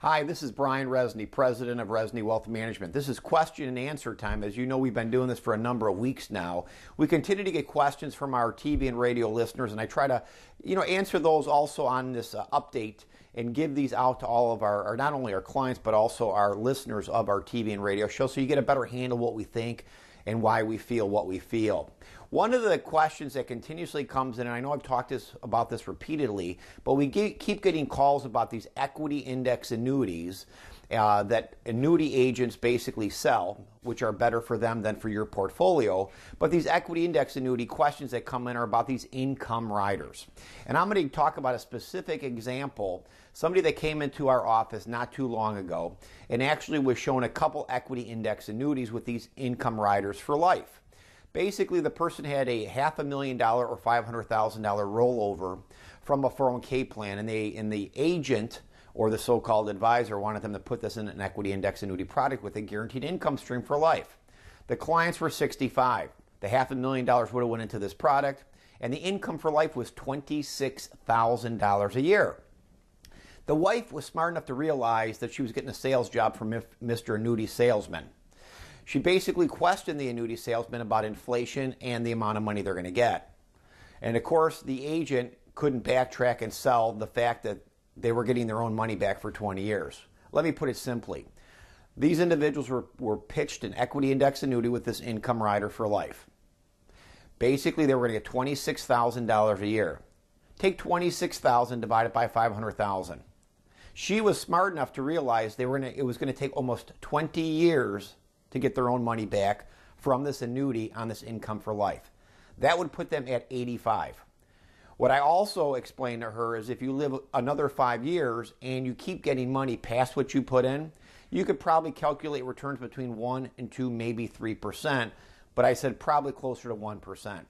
Hi, this is Brian Resney, President of Resney Wealth Management. This is question and answer time. As you know, we've been doing this for a number of weeks now. We continue to get questions from our TV and radio listeners, and I try to, answer those also on this update and give these out to all of our, not only our clients, but also our listeners of our TV and radio show, so you get a better handle of what we think and why we feel what we feel. One of the questions that continuously comes in, and I know I've talked about this repeatedly, but we keep getting calls about these equity index annuities that annuity agents basically sell, which are better for them than for your portfolio. But these equity index annuity questions that come in are about these income riders. And I'm going to talk about a specific example, somebody that came into our office not too long ago and actually was shown a couple equity index annuities with these income riders for life. Basically, the person had a $500,000 or $500,000 rollover from a 401k plan, and the agent or the so-called advisor wanted them to put this in an equity index annuity product with a guaranteed income stream for life. The clients were 65. The $500,000 would have went into this product, and the income for life was $26,000 a year. The wife was smart enough to realize that she was getting a sales job from Mr. Annuity Salesman. She basically questioned the annuity salesman about inflation and the amount of money they're going to get. And of course, the agent couldn't backtrack and sell the fact that they were getting their own money back for 20 years. Let me put it simply. These individuals were pitched an equity index annuity with this income rider for life. Basically, they were going to get $26,000 a year. Take $26,000 divided by $500,000. She was smart enough to realize it was going to take almost 20 years to get their own money back from this annuity on this income for life. That would put them at 85. What I also explained to her is if you live another 5 years and you keep getting money past what you put in, you could probably calculate returns between 1 and 2, maybe 3%, but I said probably closer to 1%.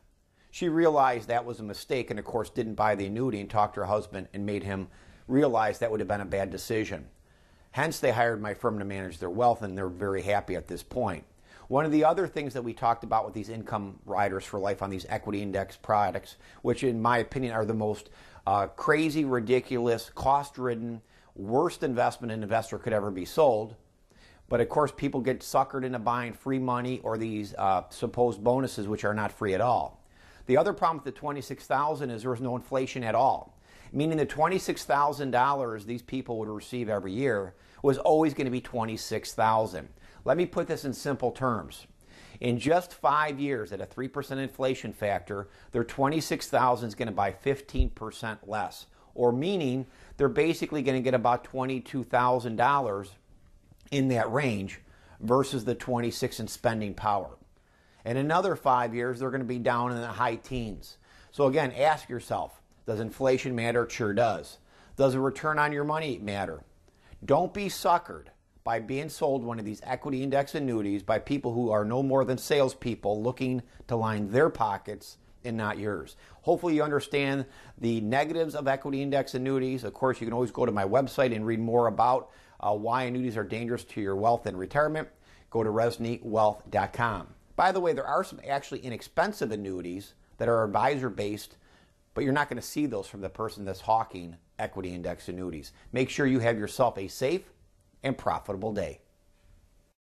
She realized that was a mistake and of course didn't buy the annuity and talked to her husband and made him realize that would have been a bad decision. Hence, they hired my firm to manage their wealth, and they're very happy at this point. One of the other things that we talked about with these income riders for life on these equity index products, which in my opinion are the most crazy, ridiculous, cost-ridden, worst investment an investor could ever be sold. But of course, people get suckered into buying free money or these supposed bonuses, which are not free at all. The other problem with the $26,000 is there was no inflation at all. Meaning the $26,000 these people would receive every year was always going to be $26,000. Let me put this in simple terms. In just 5 years at a 3% inflation factor, their $26,000 is going to buy 15% less. Or meaning they're basically going to get about $22,000 in that range versus the $26,000 in spending power. In another 5 years, they're going to be down in the high teens. So again, ask yourself, does inflation matter? It sure does. Does a return on your money matter? Don't be suckered by being sold one of these equity index annuities by people who are no more than salespeople looking to line their pockets and not yours. Hopefully you understand the negatives of equity index annuities. Of course, you can always go to my website and read more about why annuities are dangerous to your wealth and retirement. Go to resneywealth.com. By the way, there are some actually inexpensive annuities that are advisor-based, but you're not going to see those from the person that's hawking equity index annuities. Make sure you have yourself a safe and profitable day.